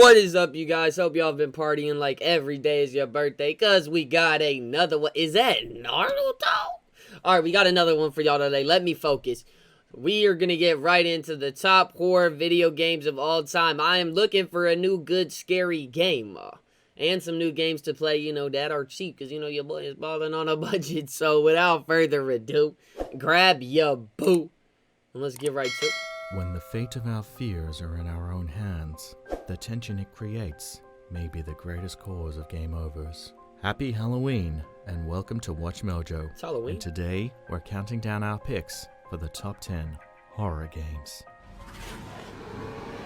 What is up, you guys? Hope y'all been partying like every day is your birthday, cause we got another one. Is that Naruto? Alright, we got another one for y'all today. Let me focus. We are gonna get right into the top horror video games of all time. I am looking for a new good scary game. And some new games to play, you know, that are cheap, because, you know, your boy is balling on a budget. So, without further ado, grab your boo, and let's get right to it. When the fate of our fears are in our own hands, the tension it creates may be the greatest cause of game overs. Happy Halloween, and welcome to Watch Mojo. It's Halloween. And today, we're counting down our picks for the top 10 horror games.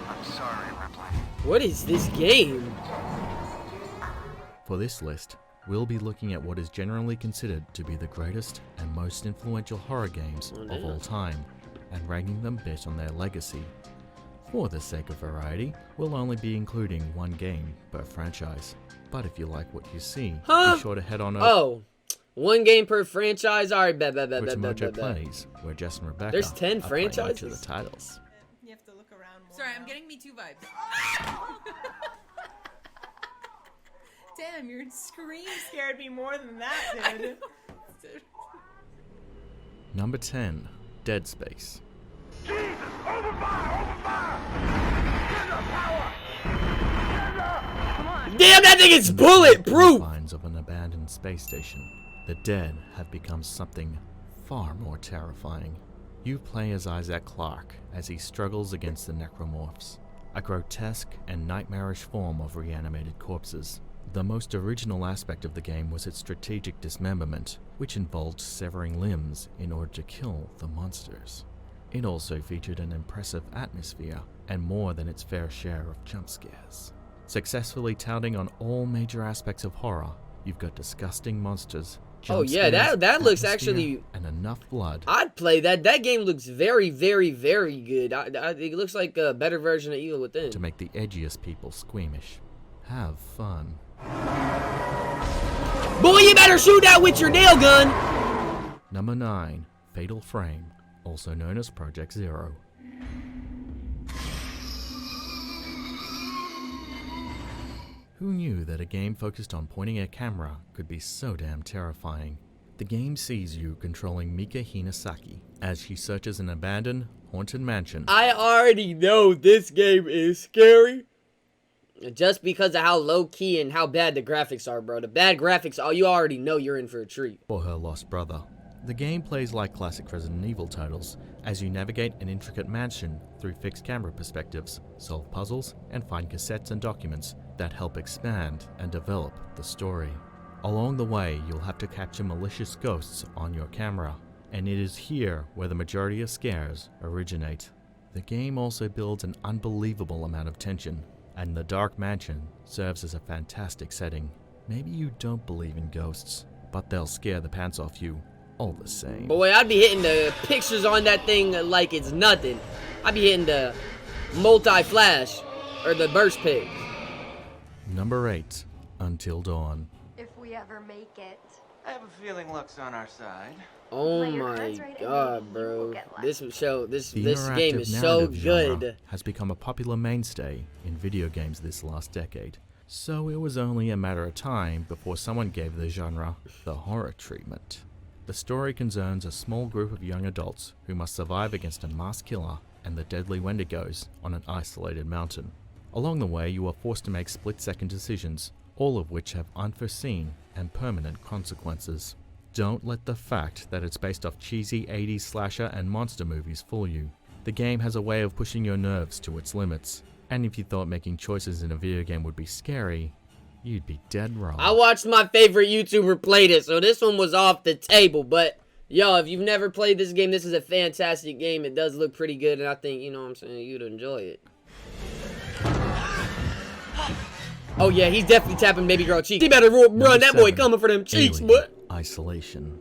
I'm sorry, Ripley. What is this game? For this list, we'll be looking at what is generally considered to be the greatest and most influential horror games of all time, and ranking them based on their legacy. For the sake of variety, we'll only be including one game per franchise. But if you like what you see, be sure to head on over Oh, one game per franchise? Alright, bet. Which Mojo Plays, where Jess and Rebecca There's 10 are playing franchises? each of the titles. You have to look around more. Sorry, now. I'm getting Me Too vibes. Damn, your scream scared me more than that did. Number 10, Dead Space. Jesus! Open fire! Open fire! Get the power! Come on! Damn, that thing is bulletproof! Confines of an abandoned space station, the dead have become something far more terrifying. You play as Isaac Clarke as he struggles against the necromorphs, a grotesque and nightmarish form of reanimated corpses. The most original aspect of the game was its strategic dismemberment, which involved severing limbs in order to kill the monsters. It also featured an impressive atmosphere and more than its fair share of jump scares. Successfully touting on all major aspects of horror, you've got disgusting monsters, jump Oh yeah, scares, that looks atmosphere, actually... and enough blood. I'd play that. That game looks very, very, very good. It looks like a better version of Evil Within. To make the edgiest people squeamish. Have fun. Boy, you better shoot that with your nail gun! Number 9, Fatal Frame, also known as Project Zero. Who knew that a game focused on pointing a camera could be so damn terrifying? The game sees you controlling Mika Hinasaki as she searches an abandoned, haunted mansion. I already know this game is scary. Just because of how low-key and how bad the graphics are, bro. The bad graphics, you already know you're in for a treat. For her lost brother. The game plays like classic Resident Evil titles, as you navigate an intricate mansion through fixed camera perspectives, solve puzzles, and find cassettes and documents that help expand and develop the story. Along the way, you'll have to capture malicious ghosts on your camera, and it is here where the majority of scares originate. The game also builds an unbelievable amount of tension, and the dark mansion serves as a fantastic setting. Maybe you don't believe in ghosts, but they'll scare the pants off you all the same. Boy, I'd be hitting the pictures on that thing like it's nothing. I'd be hitting the multi-flash, or the burst pics. Number 8, Until Dawn. If we ever make it. I have a feeling luck's on our side. Oh Play your my cards right and god, maybe bro. you will get lucky. This The game interactive is so narrative genre good. has become a popular mainstay in video games this last decade, so it was only a matter of time before someone gave the genre the horror treatment. The story concerns a small group of young adults who must survive against a masked killer and the deadly Wendigos on an isolated mountain. Along the way, you are forced to make split-second decisions, all of which have unforeseen and permanent consequences. Don't let the fact that it's based off cheesy 80s slasher and monster movies fool you. The game has a way of pushing your nerves to its limits, and if you thought making choices in a video game would be scary, you'd be dead wrong. I watched my favorite YouTuber play this, so this one was off the table. But, yo, if you've never played this game, this is a fantastic game. It does look pretty good, and I think, you know what I'm saying, you'd enjoy it. Oh, yeah, he's definitely tapping baby girl cheeks. He better run, Number that boy 7, coming for them cheeks, Alien boy. Isolation.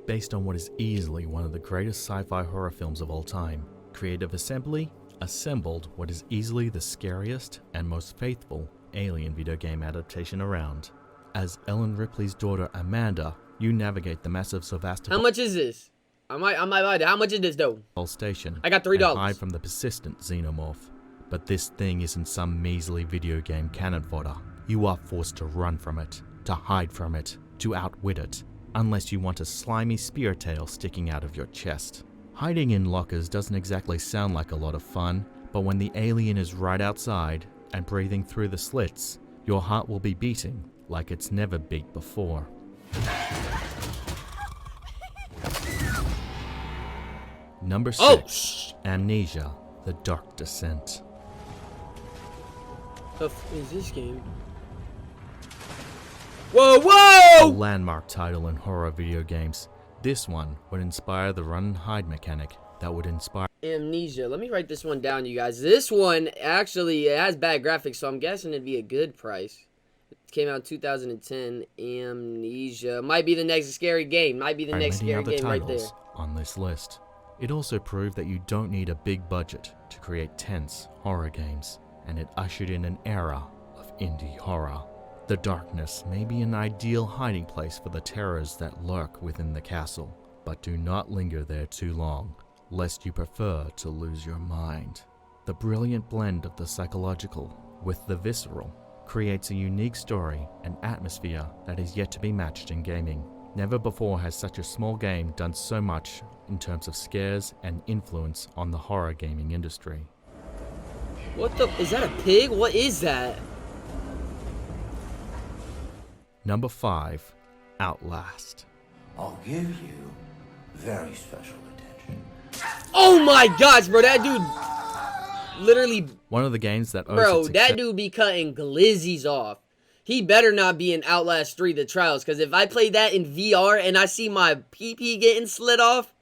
Based on what is easily one of the greatest sci-fi horror films of all time, Creative Assembly assembled what is easily the scariest and most faithful Alien video game adaptation around. As Ellen Ripley's daughter Amanda You navigate the massive Sevastopol How much is this? I might buy that. How much is this though? station. I got $3. And hide from the persistent xenomorph. But this thing isn't some measly video game cannon fodder. You are forced to run from it, to hide from it, to outwit it, unless you want a slimy spear tail sticking out of your chest. Hiding in lockers doesn't exactly sound like a lot of fun, but when the alien is right outside and breathing through the slits, your heart will be beating like it's never beat before. Number 6. Amnesia, The Dark Descent. What is this game? Whoa, whoa! A landmark title in horror video games. This one would inspire the run and hide mechanic that would inspire Amnesia. Let me write this one down, you guys. This one, actually, it has bad graphics, so I'm guessing it'd be a good price. It came out in 2010. Amnesia. Might be the next scary game. Might be the next scary game right there. On this list. It also proved that you don't need a big budget to create tense horror games, and it ushered in an era of indie horror. The darkness may be an ideal hiding place for the terrors that lurk within the castle, but do not linger there too long, lest you prefer to lose your mind. The brilliant blend of the psychological with the visceral creates a unique story and atmosphere that is yet to be matched in gaming. Never before has such a small game done so much in terms of scares and influence on the horror gaming industry. What the? Is that a pig? What is that? Number 5. Outlast. I'll give you very special attention. Oh my gosh, bro. That dude literally... One of the games that owes Bro, its that success- dude be cutting glizzies off. He better not be in Outlast 3 The Trials, because if I play that in VR and I see my PP getting slit off,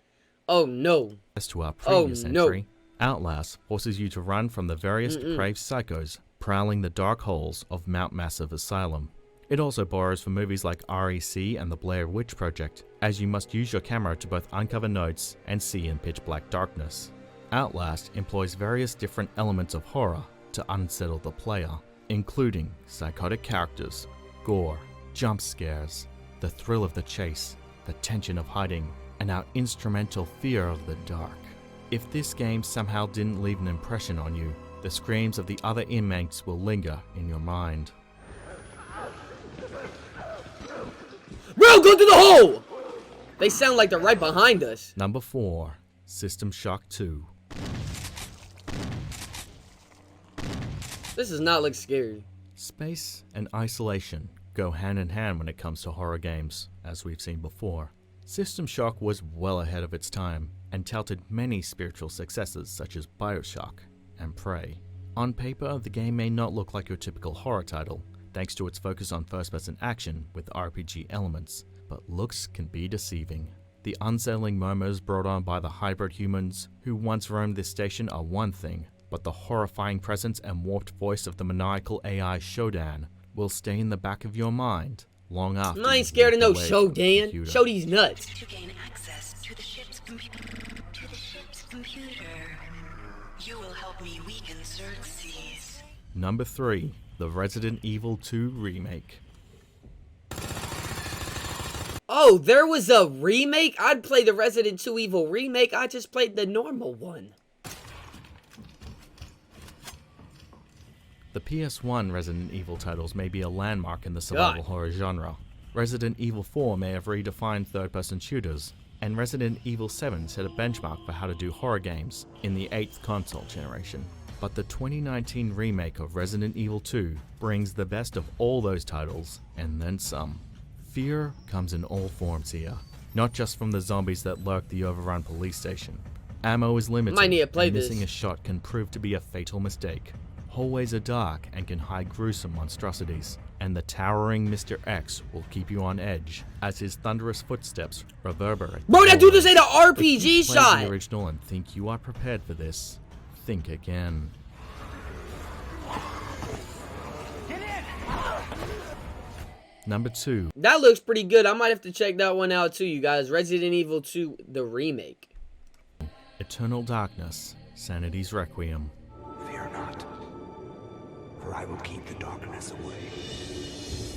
oh no. to our previous Oh, no. entry, Outlast forces you to run from the various depraved psychos prowling the dark holes of Mount Massive Asylum. It also borrows from movies like REC and the Blair Witch Project, as you must use your camera to both uncover notes and see in pitch black darkness. Outlast employs various different elements of horror to unsettle the player, including psychotic characters, gore, jump scares, the thrill of the chase, the tension of hiding, and our instrumental fear of the dark. If this game somehow didn't leave an impression on you, the screams of the other inmates will linger in your mind. Bro, go through the hole! They sound like they're right behind us. Number 4. System Shock 2. This does not look scary. Space and isolation go hand in hand when it comes to horror games, as we've seen before. System Shock was well ahead of its time and touted many spiritual successes such as BioShock and Prey. On paper, the game may not look like your typical horror title, thanks to its focus on first-person action with RPG elements, but looks can be deceiving. The unsettling murmurs brought on by the hybrid humans who once roamed this station are one thing, but the horrifying presence and warped voice of the maniacal AI Shodan will stay in the back of your mind long after. I ain't you've scared of no walked away from the Shodan. computer. Show these nuts. To gain access to the ship's computer, you will help me weaken Xerxes. Number 3. The Resident Evil 2 Remake. Oh, there was a remake? I'd play the Resident Evil remake. I just played the normal one. The PS1 Resident Evil titles may be a landmark in the survival horror genre. Resident Evil 4 may have redefined third-person shooters, and Resident Evil 7 set a benchmark for how to do horror games in the 8th console generation. But the 2019 remake of Resident Evil 2 brings the best of all those titles, and then some. Fear comes in all forms here, not just from the zombies that lurk the overrun police station. Ammo is limited, Might need to play and missing this. a shot can prove to be a fatal mistake. Hallways are dark and can hide gruesome monstrosities, and the towering Mr. X will keep you on edge as his thunderous footsteps reverberate. Bro, that dude just ate an If you RPG played shot. the original and think you are prepared for this, think again. Number 2. That looks pretty good. I might have to check that one out too, you guys. Resident Evil 2, the remake. Eternal Darkness, Sanity's Requiem. Fear not, for I will keep the darkness away.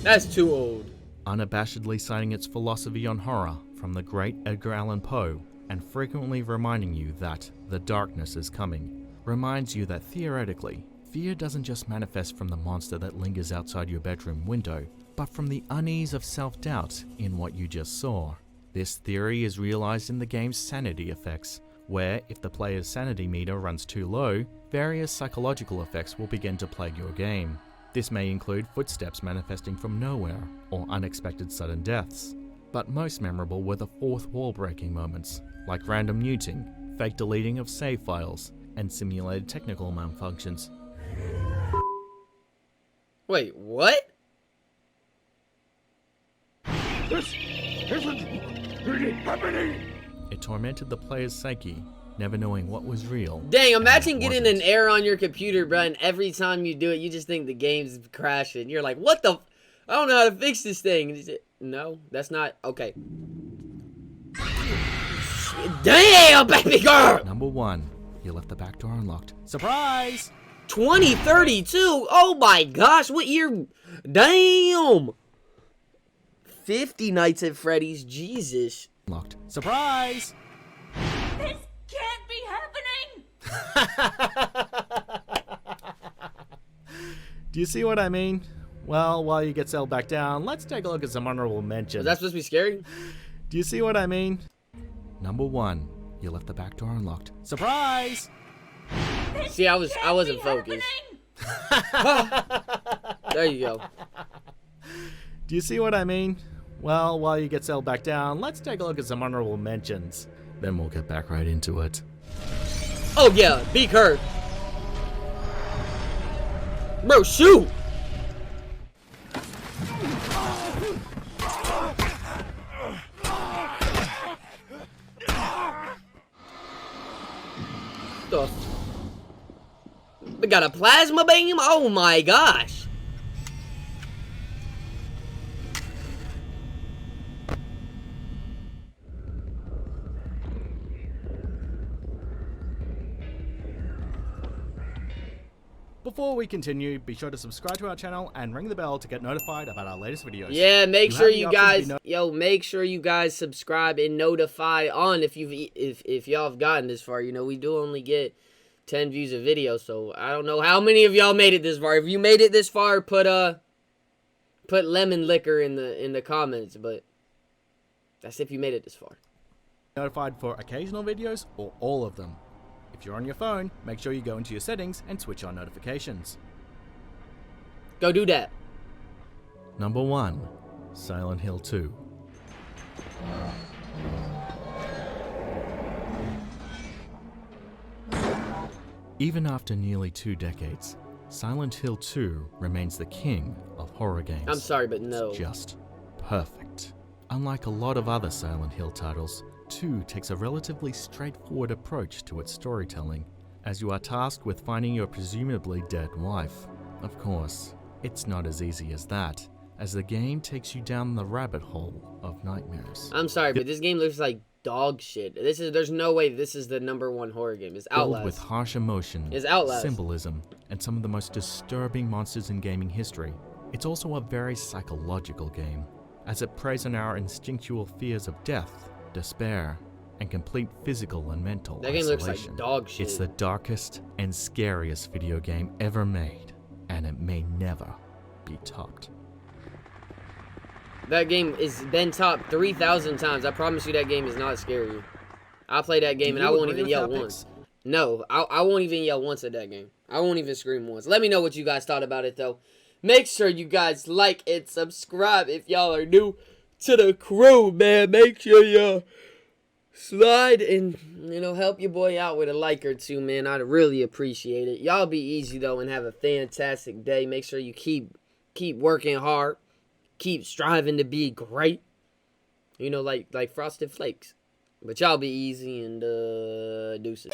That's too old. unabashedly citing its philosophy on horror from the great Edgar Allan Poe, and frequently reminding you that the darkness is coming, reminds you that theoretically, fear doesn't just manifest from the monster that lingers outside your bedroom window, but from the unease of self-doubt in what you just saw. This theory is realized in the game's sanity effects, where if the player's sanity meter runs too low, various psychological effects will begin to plague your game. This may include footsteps manifesting from nowhere, or unexpected sudden deaths. But most memorable were the fourth wall breaking moments, like random muting, fake deleting of save files, and simulated technical malfunctions. Wait, what? This isn't really happening! It tormented the player's psyche, never knowing what was real. Dang, imagine and getting wasn't. an error on your computer, bro, and every time you do it, you just think the game's crashing. You're like, what the I don't know how to fix this thing. No, that's not... Okay. Damn, baby girl! Number 1. You left the back door unlocked. Surprise! 2032? Oh my gosh, what year? Damn! 50 Nights at Freddy's, Jesus. Unlocked. Surprise! This can't be happening! Do you see what I mean? Well, while you get settled back down, let's take a look at some honorable mentions. Was that supposed to be scary? Do you see what I mean? Number 1. You left the back door unlocked. Surprise! See, I wasn't focused. There you go. Do you see what I mean? Well, while you get settled back down, let's take a look at some honorable mentions. Then we'll get back right into it. Oh yeah, be Kurt. Bro, shoot! We got a plasma beam? Oh my gosh! Before we continue, be sure to subscribe to our channel and ring the bell to get notified about our latest videos. Yeah, make sure you guys, option make sure you guys subscribe and notify on if y'all have gotten this far. You know, we do only get 10 views a video, so I don't know how many of y'all made it this far. If you made it this far, put lemon liquor in the comments, but that's if you made it this far. Notified for occasional videos or all of them. If you're on your phone, make sure you go into your settings and switch on notifications. Go do that. Number 1. Silent Hill 2. Even after nearly 2 decades, Silent Hill 2 remains the king of horror games. I'm sorry, but no. It's just perfect. Unlike a lot of other Silent Hill titles, 2 takes a relatively straightforward approach to its storytelling, as you are tasked with finding your presumably dead wife. Of course, it's not as easy as that, as the game takes you down the rabbit hole of nightmares. I'm sorry, but this game looks like dog shit. There's no way this is the #1 horror game. It's Filled Outlast. with harsh emotion, It's Outlast. symbolism, and some of the most disturbing monsters in gaming history. It's also a very psychological game, as it preys on our instinctual fears of death, despair, and complete physical and mental That game looks isolation. like dog shit. It's the darkest and scariest video game ever made, and it may never be topped. That game has been topped 3,000 times. I promise you that game is not scary. I'll play that game and I won't even yell once. No, I won't even yell once at that game. I won't even scream once. Let me know what you guys thought about it, though. Make sure you guys like and subscribe if y'all are new to the crew, man. Make sure you slide and, you know, help your boy out with a like or two, man. I'd really appreciate it. Y'all be easy, though, and have a fantastic day. Make sure you keep working hard. Keep striving to be great. You know, like Frosted Flakes. But y'all be easy and deuces.